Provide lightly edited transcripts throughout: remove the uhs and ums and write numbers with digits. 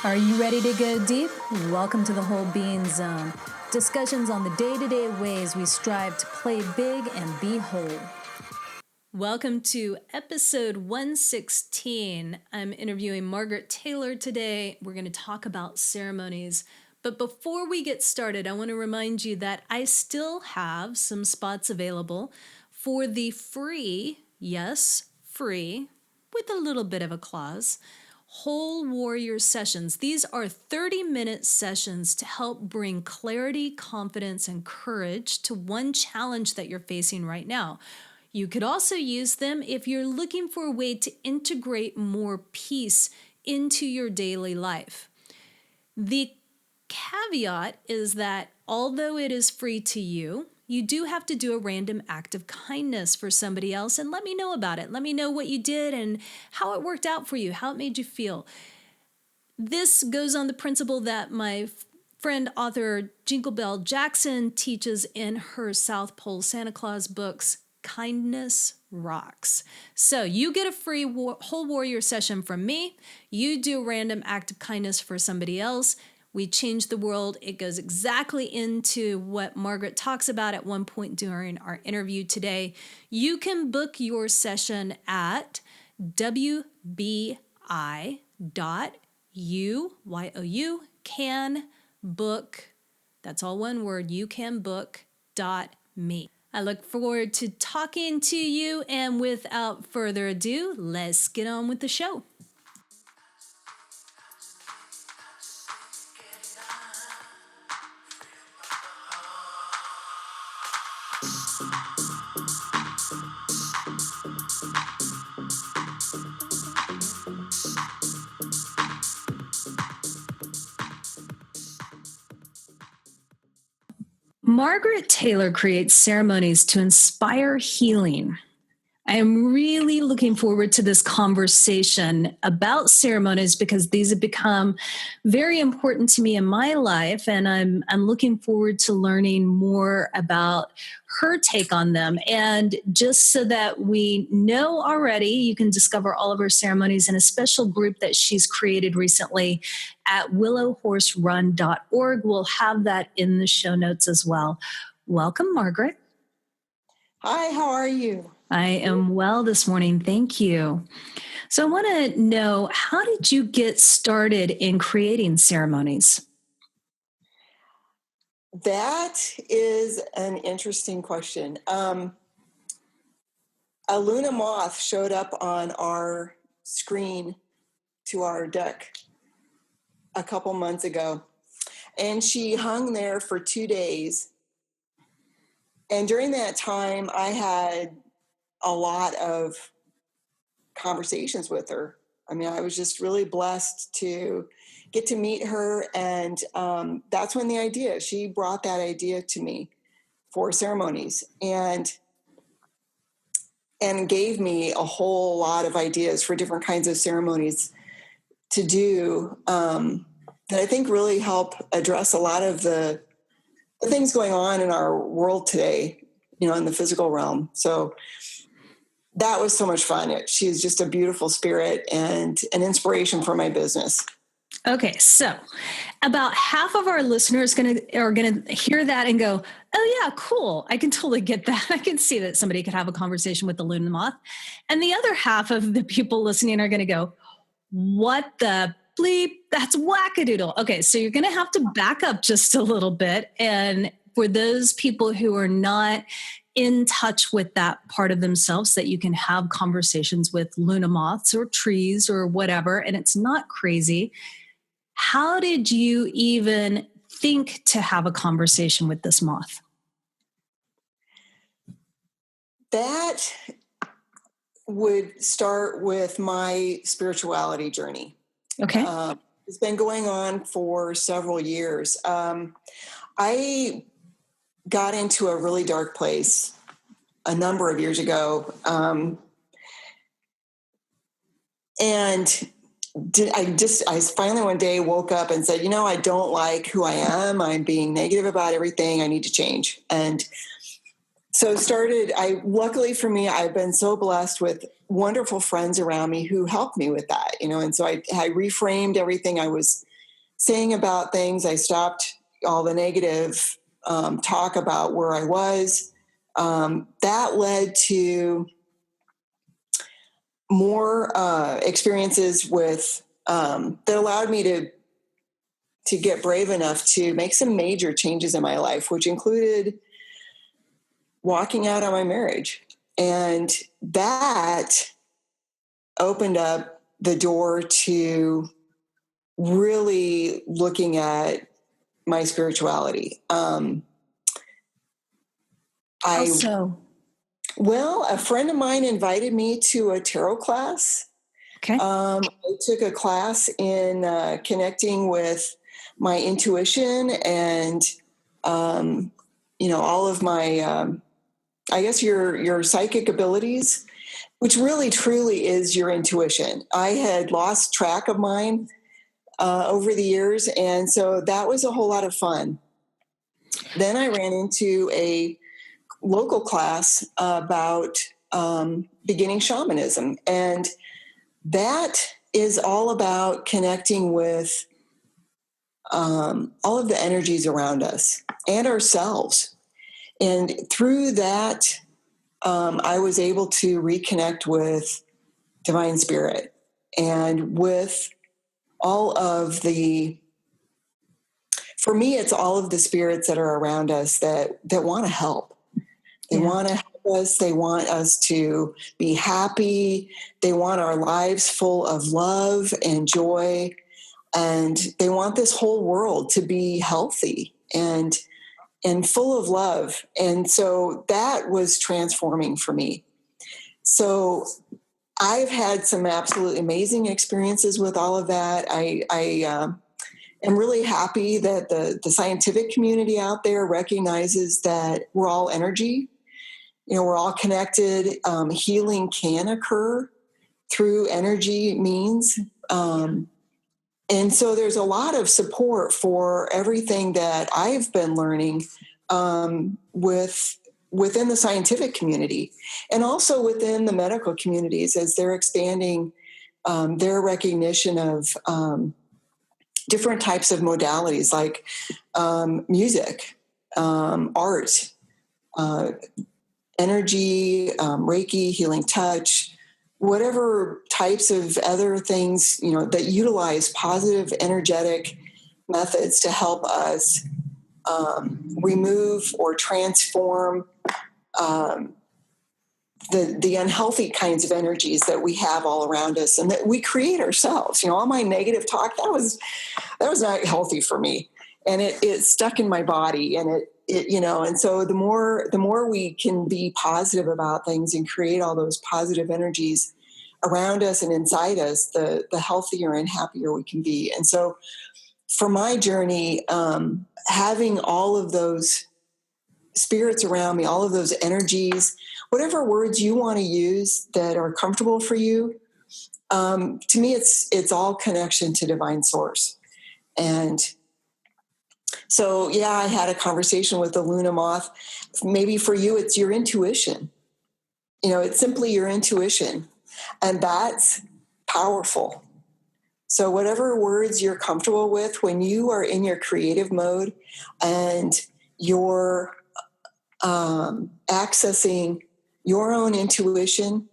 Are you ready to go deep? Welcome to the Whole Being Zone. Discussions on the day-to-day ways we strive to play big and be whole. Welcome to episode 116. I'm interviewing Margaret Taylor today. We're going to talk about ceremonies. But before we get started, I want to remind you that I still have some spots available for the free, yes, free, with a little bit of a clause, Whole Warrior Sessions. These are 30-minute sessions to help bring clarity, confidence, and courage to one challenge that you're facing right now. You could also use them if you're looking for a way to integrate more peace into your daily life. The caveat is that although it is free to you, you do have to do a random act of kindness for somebody else and let me know about it. Let me know what you did and how it worked out for you, how it made you feel. This goes on the principle that my friend author Jingle Bell Jackson teaches in her South Pole Santa Claus books, Kindness Rocks. So you get a free Whole Warrior session from me. You do a random act of kindness for somebody else. We change the world. It goes exactly into what Margaret talks about at one point during our interview today. You can book your session at wbi.you, Y-O-U, can book, that's all one word, youcanbook.me. I look forward to talking to you, and without further ado, let's get on with the show. Margaret Taylor creates ceremonies to inspire healing. I am really looking forward to this conversation about ceremonies because these have become very important to me in my life, and I'm looking forward to learning more about her take on them. And just so that we know already, you can discover all of her ceremonies in a special group that she's created recently at willowhorserun.org. We'll have that in the show notes as well. Welcome, Margaret. Hi, how are you? I am well this morning. Thank you. So I want to know, how did you get started in creating ceremonies? That is an interesting question. A Luna moth showed up on our screen to our deck a couple months ago, and she hung there for 2 days. And during that time, I had a lot of conversations with her. I mean, I was just really blessed to get to meet her. And that's when she brought that idea to me for ceremonies and gave me a whole lot of ideas for different kinds of ceremonies to do that I think really help address a lot of the things going on in our world today, in the physical realm. So that was so much fun. She's just a beautiful spirit and an inspiration for my business. Okay, so about half of our listeners are gonna hear that and go, "Oh yeah, cool! I can totally get that. I can see that somebody could have a conversation with the Luna moth." And the other half of the people listening are going to go, "What the bleep? That's wackadoodle." Okay, so you're going to have to back up just a little bit, and for those people who are not in touch with that part of themselves, that you can have conversations with Luna moths or trees or whatever, and it's not crazy. How did you even think to have a conversation with this moth? That would start with my spirituality journey. Okay. It's been going on for several years. I got into a really dark place a number of years ago. And I finally one day woke up and said, I don't like who I am. I'm being negative about everything. I need to change. And so luckily for me, I've been so blessed with wonderful friends around me who helped me with that, and so I reframed everything I was saying about things. I stopped all the negative talk about where I was. That led to more experiences with that allowed me to get brave enough to make some major changes in my life, which included walking out on my marriage. And that opened up the door to really looking at my spirituality. How so? Well, a friend of mine invited me to a tarot class. Okay. I took a class in connecting with my intuition and, all of my, I guess your psychic abilities, which really truly is your intuition. I had lost track of mine over the years, and so that was a whole lot of fun. Then I ran into a local class about beginning shamanism, and that is all about connecting with all of the energies around us and ourselves. And through that, I was able to reconnect with divine spirit and with all of for me, it's all of the spirits that are around us that want to help. They want to help us. They want us to be happy. They want our lives full of love and joy. And they want this whole world to be healthy and full of love. And so that was transforming for me. So I've had some absolutely amazing experiences with all of that. I am really happy that the scientific community out there recognizes that we're all energy. We're all connected. Healing can occur through energy means. And so there's a lot of support for everything that I've been learning within the scientific community and also within the medical communities as they're expanding their recognition of different types of modalities like music, art, energy, Reiki, healing touch, whatever types of other things, that utilize positive energetic methods to help us remove or transform the unhealthy kinds of energies that we have all around us and that we create ourselves. All my negative talk, that was not healthy for me. And it stuck in my body, and and so the more we can be positive about things and create all those positive energies around us and inside us, the healthier and happier we can be. And so for my journey, having all of those spirits around me, all of those energies, whatever words you want to use that are comfortable for you, to me, it's all connection to divine source. And so, I had a conversation with the Luna moth. Maybe for you, it's your intuition. It's simply your intuition. And that's powerful. So whatever words you're comfortable with, when you are in your creative mode and you're accessing your own intuition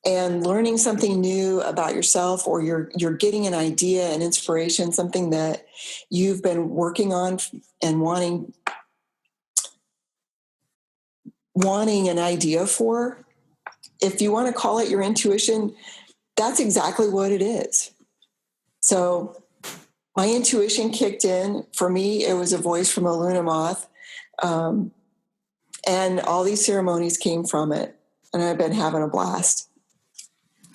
and learning something new about yourself, or you're getting an idea, an inspiration, something that you've been working on and wanting an idea for, if you want to call it your intuition, that's exactly what it is. So my intuition kicked in. For me, it was a voice from a Luna moth. And all these ceremonies came from it. And I've been having a blast.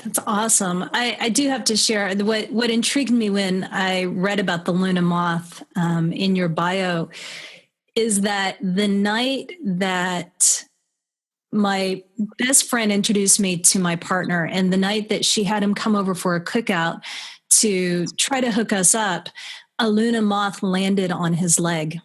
That's awesome. I do have to share what intrigued me when I read about the Luna moth in your bio is that the night that my best friend introduced me to my partner, and the night that she had him come over for a cookout to try to hook us up, a Luna moth landed on his leg.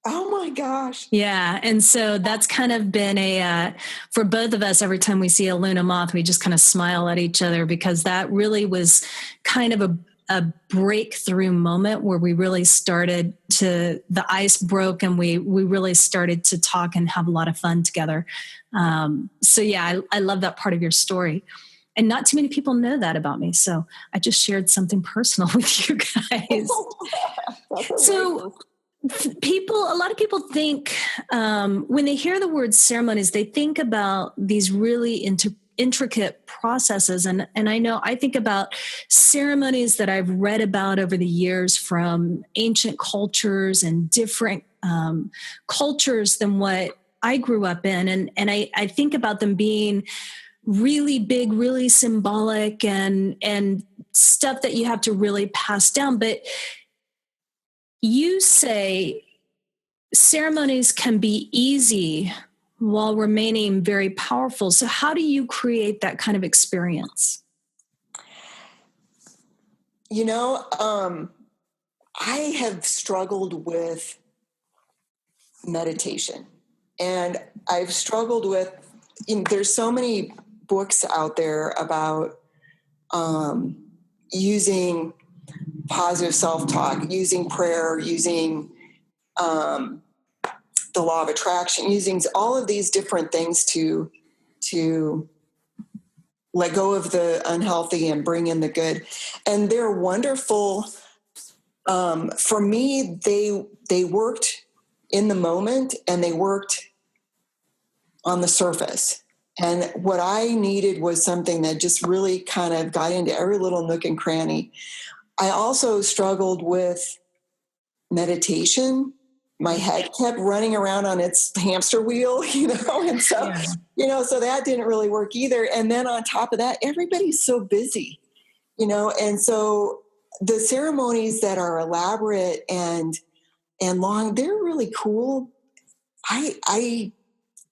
Oh my gosh. Yeah. And so that's kind of been for both of us, every time we see a Luna moth, we just kind of smile at each other, because that really was kind of a breakthrough moment where we really started to, the ice broke and we really started to talk and have a lot of fun together. So yeah, I love that part of your story. And not too many people know that about me. So I just shared something personal with you guys. So a lot of people think when they hear the word ceremonies, they think about these really intricate processes. And I know I think about ceremonies that I've read about over the years from ancient cultures and different cultures than what I grew up in. And I think about them being really big, really symbolic and stuff that you have to really pass down. But you say ceremonies can be easy while remaining very powerful. So how do you create that kind of experience? I have struggled with meditation, and I've struggled with, there's so many books out there about using positive self-talk, using prayer, using the law of attraction, using all of these different things to let go of the unhealthy and bring in the good. And they're wonderful. For me, they worked in the moment and they worked on the surface. And what I needed was something that just really kind of got into every little nook and cranny. I also struggled with meditation. My head kept running around on its hamster wheel, and so, so that didn't really work either. And then on top of that, everybody's so busy, and so the ceremonies that are elaborate and long, they're really cool. I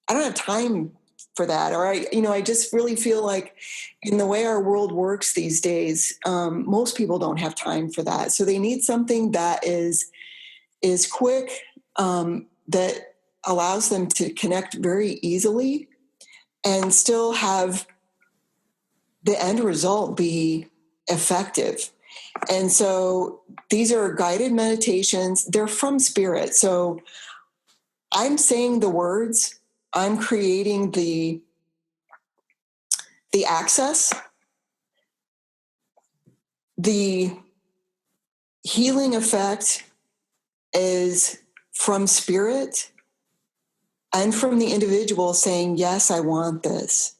don't have time for that. Or I just really feel like in the way our world works these days, most people don't have time for that. So they need something that is quick, that allows them to connect very easily and still have the end result be effective. And so these are guided meditations. They're from spirit. So I'm saying the words, I'm creating the access, the healing effect is from spirit and from the individual saying, yes, I want this.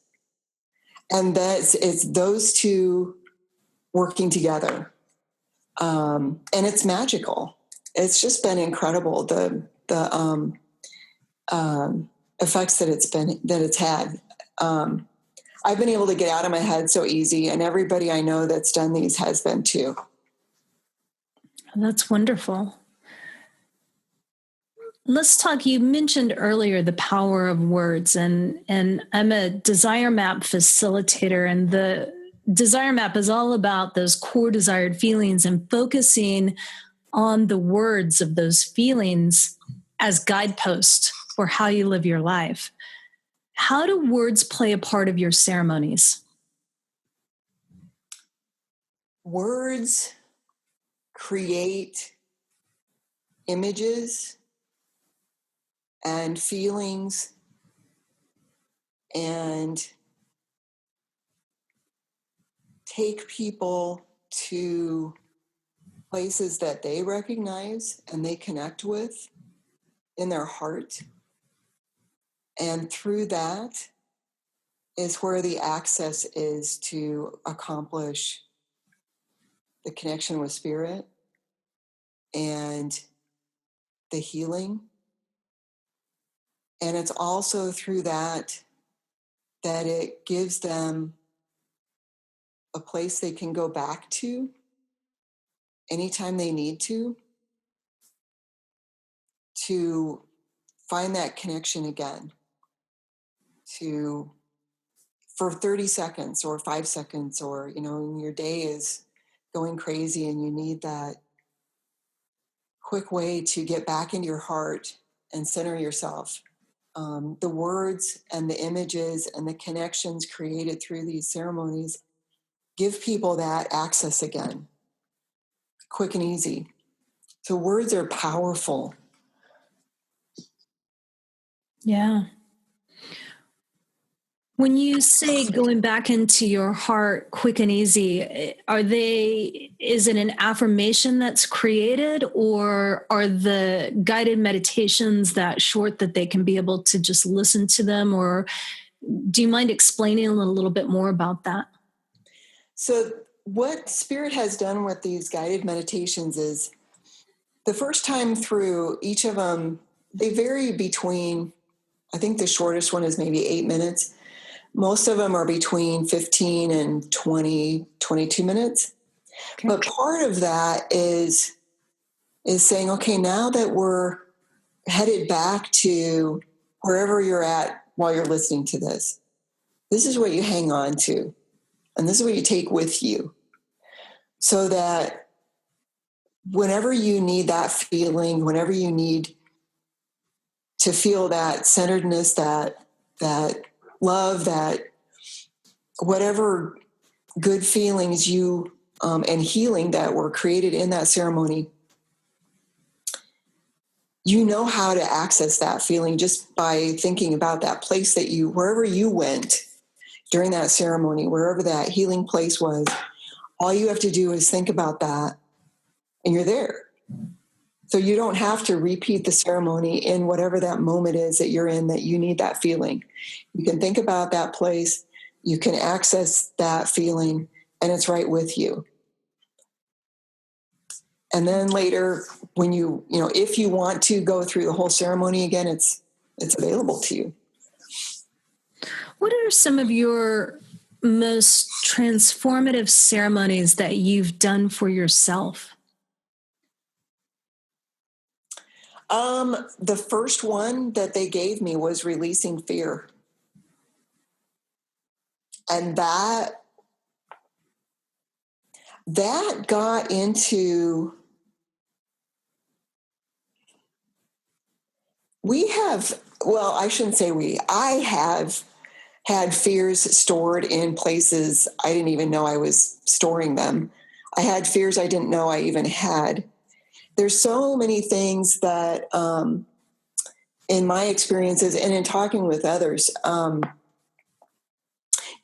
And it's those two working together. And it's magical. It's just been incredible. The effects that it's had. I've been able to get out of my head so easy, and everybody I know that's done these has been too. That's wonderful. Let's talk. You mentioned earlier the power of words, and I'm a desire map facilitator, and the desire map is all about those core desired feelings and focusing on the words of those feelings as guideposts for how you live your life. How do words play a part of your ceremonies? Words create images and feelings and take people to places that they recognize and they connect with in their heart. And through that is where the access is to accomplish the connection with spirit and the healing. And it's also through that it gives them a place they can go back to anytime they need to find that connection again, for 30 seconds or 5 seconds, or, when your day is going crazy and you need that quick way to get back into your heart and center yourself. The words and the images and the connections created through these ceremonies give people that access again. quick and easy. So words are powerful. Yeah. When you say going back into your heart quick and easy, is it an affirmation that's created, or are the guided meditations that short that they can be able to just listen to them? Or do you mind explaining a little bit more about that? So what Spirit has done with these guided meditations is the first time through, each of them, they vary between, I think the shortest one is maybe 8 minutes. Most of them are between 15 and 20, 22 minutes. Okay. But part of that is saying, okay, now that we're headed back to wherever you're at while you're listening to this, this is what you hang on to, and this is what you take with you, so that whenever you need that feeling, whenever you need to feel that centeredness, that love, that whatever good feelings you and healing that were created in that ceremony, you know how to access that feeling just by thinking about that place that wherever you went during that ceremony, wherever that healing place was. All you have to do is think about that, and you're there. So you don't have to repeat the ceremony in whatever that moment is that you're in, that you need that feeling. You can think about that place, you can access that feeling, and it's right with you. And then later, when if you want to go through the whole ceremony again, it's available to you. What are some of your most transformative ceremonies that you've done for yourself? The first one that they gave me was releasing fear. And that got into, I shouldn't say I have had fears stored in places I didn't even know I was storing them. I had fears I didn't know I even had. There's so many things that, in my experiences and in talking with others,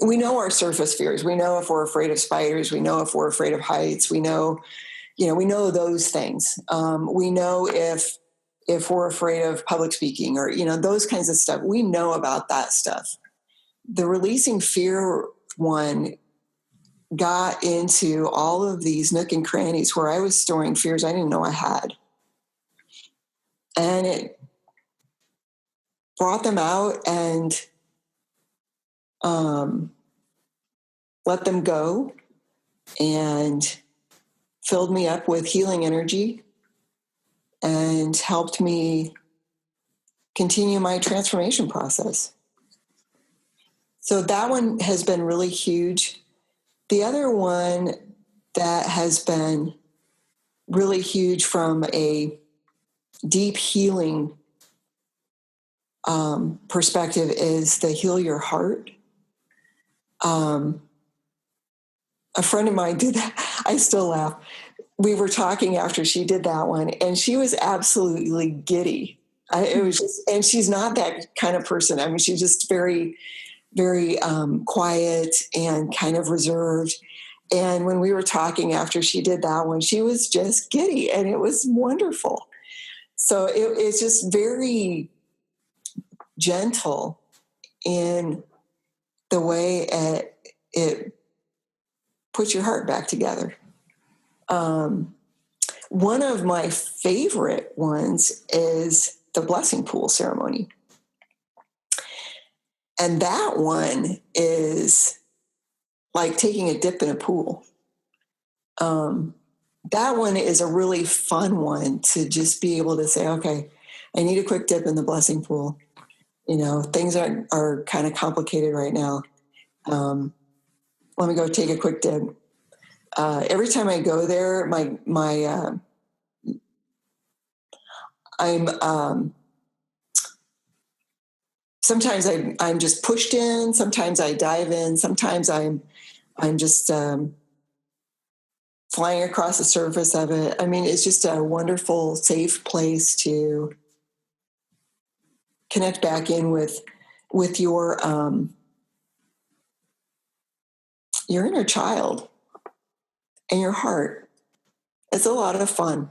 we know our surface fears. We know if we're afraid of spiders. We know if we're afraid of heights. We know those things. We know if we're afraid of public speaking or, those kinds of stuff. We know about that stuff. The releasing fear one got into all of these nook and crannies where I was storing fears I didn't know I had. And it brought them out and let them go and filled me up with healing energy and helped me continue my transformation process. So that one has been really huge. The other one that has been really huge from a deep healing perspective is the Heal Your Heart. A friend of mine did that. I still laugh. We were talking after she did that one, and she was absolutely giddy. And she's not that kind of person. I mean, she's just very, very quiet and kind of reserved. And when we were talking after she did that one, she was just giddy, and it was wonderful. So it's just very gentle in the way it puts your heart back together. One of my favorite ones is the blessing pool ceremony. And that one is like taking a dip in a pool. That one is a really fun one to just be able to say, okay, I need a quick dip in the blessing pool. Things are kind of complicated right now. Let me go take a quick dip. Every time I go there, sometimes I'm just pushed in. Sometimes I dive in. Sometimes I'm just flying across the surface of it. I mean, it's just a wonderful, safe place to connect back in with your inner child and your heart. It's a lot of fun.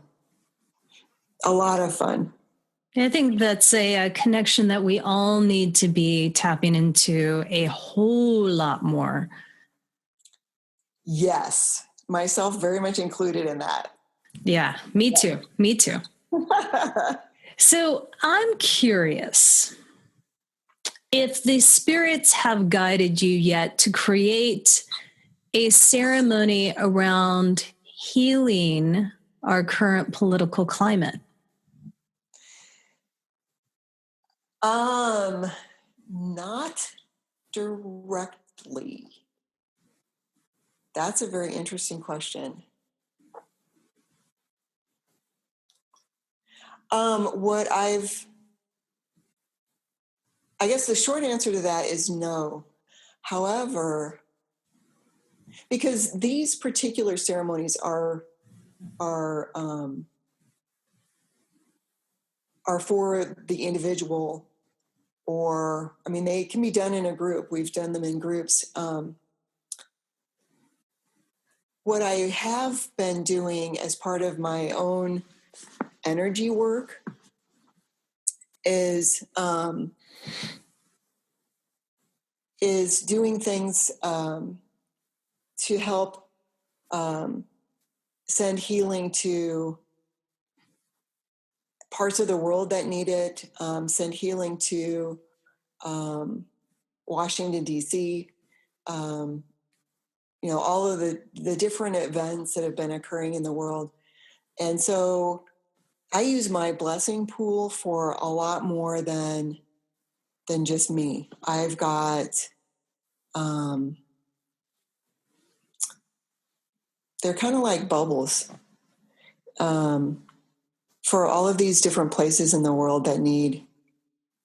A lot of fun. I think that's a connection that we all need to be tapping into a whole lot more. Yes, myself very much included in that. Yeah, me too. Me too. So I'm curious if the spirits have guided you yet to create a ceremony around healing our current political climate. Not directly. That's a very interesting question. I guess the short answer to that is no. However, because these particular ceremonies are for the individual, or I mean, they can be done in a group. We've done them in groups. What I have been doing as part of my own energy work is doing things to help send healing to parts of the world that need it, send healing to Washington, D.C., all of the different events that have been occurring in the world. And so I use my blessing pool for a lot more than just me. I've got, they're kind of like bubbles for all of these different places in the world that need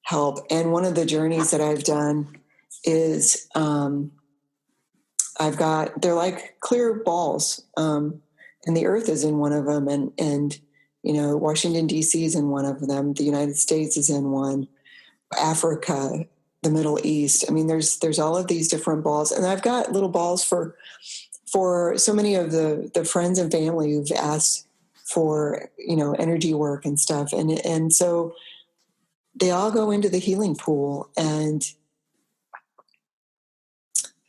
help. And one of the journeys that I've done is they're like clear balls, and the earth is in one of them, and Washington, D.C. is in one of them. The United States is in one, Africa, the Middle East. I mean, there's all of these different balls, and I've got little balls for so many of the friends and family who've asked for, energy work and stuff. And so they all go into the healing pool and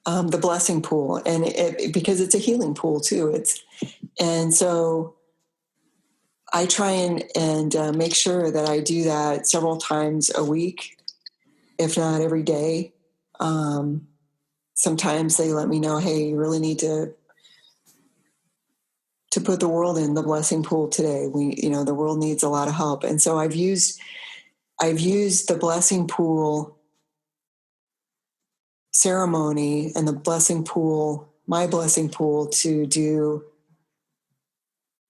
the blessing pool, and because it's a healing pool too. And so I try and make sure that I do that several times a week, if not every day. Sometimes they let me know, hey, you really need to put the world in the blessing pool today. The world needs a lot of help. And so I've used the blessing pool ceremony and my blessing pool, to do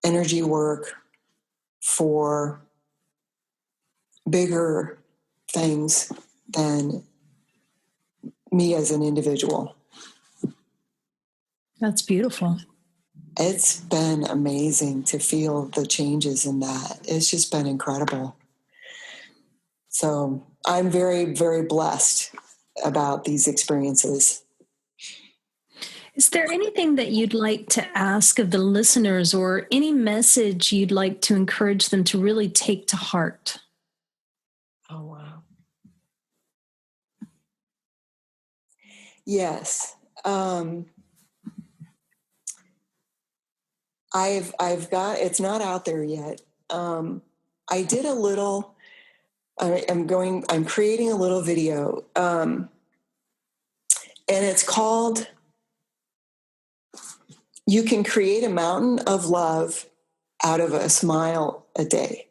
energy work for bigger things than me as an individual. That's beautiful. It's been amazing to feel the changes in that. It's just been incredible. So I'm very, very blessed about these experiences. Is there anything that you'd like to ask of the listeners, or any message you'd like to encourage them to really take to heart? Oh, wow. Yes. I've got, it's not out there yet. I did a little, I'm creating a little video, and it's called, You Can Create a Mountain of Love Out of a Smile a Day.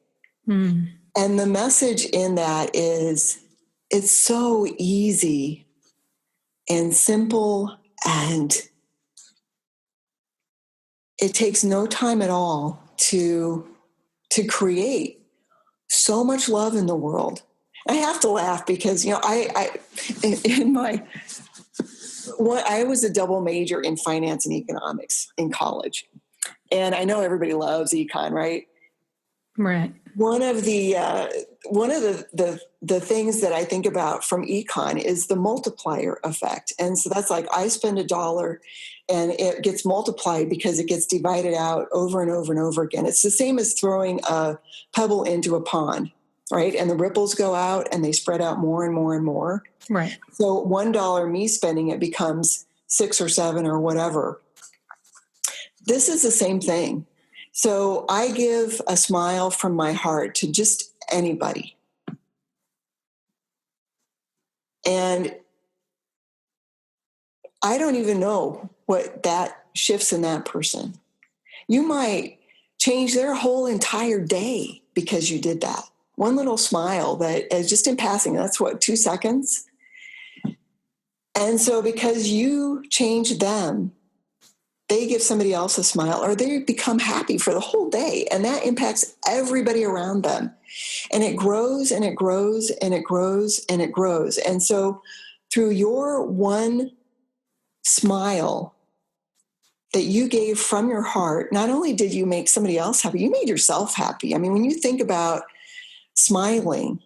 Mm. And the message in that is, it's so easy and simple, and it takes no time at all to create so much love in the world. I have to laugh because, I was a double major in finance and economics in college. And I know everybody loves econ, right? Right. One of the things that I think about from econ is the multiplier effect. And so that's like I spend $1 and it gets multiplied because it gets divided out over and over and over again. It's the same as throwing a pebble into a pond, right? And the ripples go out and they spread out more and more and more. Right. So $1 me spending it becomes 6 or 7 or whatever. This is the same thing. So I give a smile from my heart to just anybody. And I don't even know what that shifts in that person. You might change their whole entire day because you did that. One little smile that is just in passing, that's what, 2 seconds? And so because you change them, they give somebody else a smile or they become happy for the whole day. And that impacts everybody around them. And it grows and it grows and it grows and it grows. And so through your one smile that you gave from your heart, not only did you make somebody else happy, you made yourself happy. I mean, when you think about smiling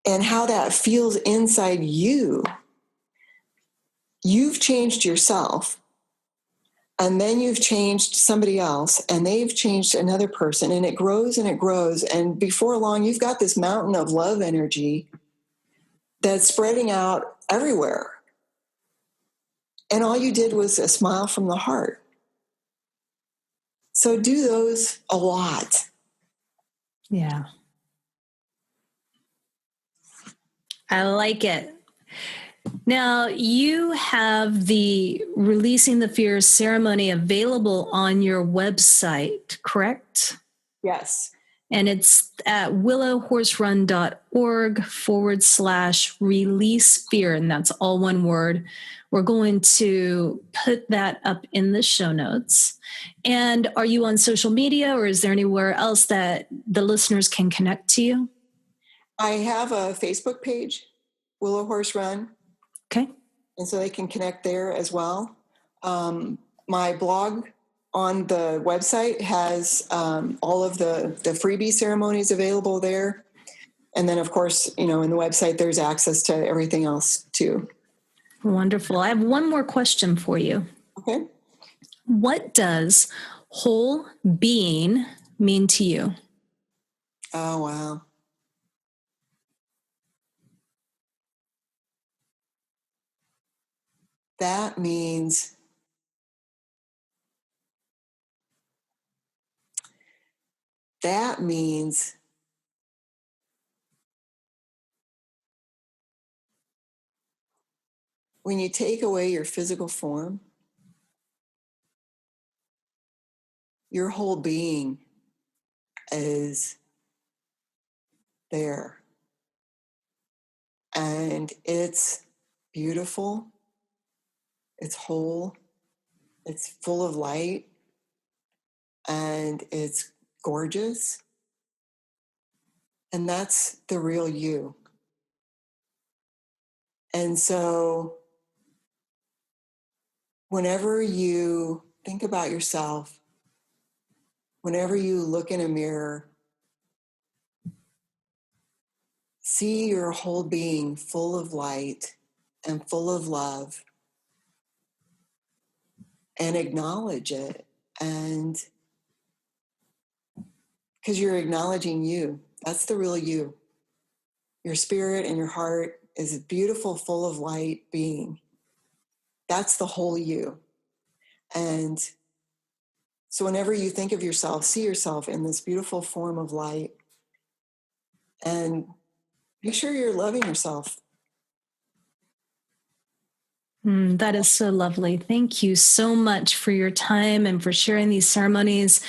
and how that feels inside you, you've changed yourself. And then you've changed somebody else and they've changed another person and it grows and it grows. And before long, you've got this mountain of love energy that's spreading out everywhere. And all you did was a smile from the heart. So do those a lot. Yeah. I like it. Now, you have the Releasing the Fears ceremony available on your website, correct? Yes. And it's at willowhorserun.org/release fear. And that's all one word. We're going to put that up in the show notes. And are you on social media or is there anywhere else that the listeners can connect to you? I have a Facebook page, Willow Horse Run. Okay. And so they can connect there as well. My blog on the website has all of the freebie ceremonies available there. And then, of course, in the website, there's access to everything else too. Wonderful. I have one more question for you. Okay. What does whole being mean to you? Oh, wow. That means when you take away your physical form, your whole being is there. And it's beautiful. It's whole. It's full of light. And it's gorgeous. And that's the real you. And so whenever you think about yourself, whenever you look in a mirror, see your whole being full of light and full of love and acknowledge it. And because you're acknowledging you, that's the real you. Your spirit and your heart is a beautiful, full of light being. That's the whole you. And so whenever you think of yourself, see yourself in this beautiful form of light and make sure you're loving yourself. That is so lovely. Thank you so much for your time and for sharing these ceremonies.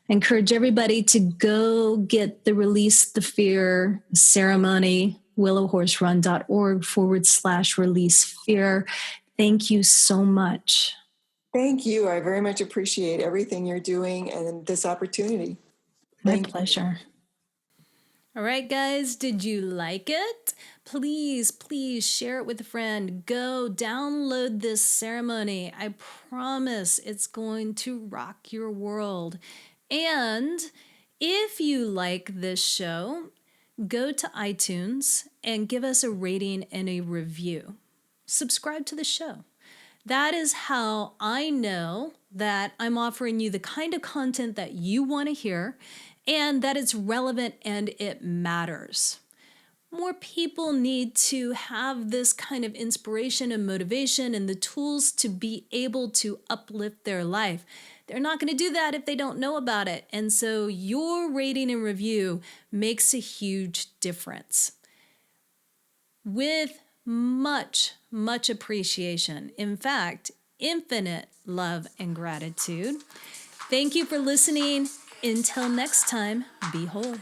I encourage everybody to go get the Release the Fear ceremony, willowhorserun.org/release fear. Thank you so much. Thank you. I very much appreciate everything you're doing and this opportunity. My pleasure. All right, guys, did you like it? Please, please share it with a friend. Go download this ceremony. I promise it's going to rock your world. And if you like this show, go to iTunes and give us a rating and a review. Subscribe to the show. That is how I know that I'm offering you the kind of content that you want to hear and that it's relevant and it matters. More people need to have this kind of inspiration and motivation and the tools to be able to uplift their life. They're not going to do that if they don't know about it. And so your rating and review makes a huge difference. With much, much appreciation. In fact, infinite love and gratitude. Thank you for listening. Until next time, be whole.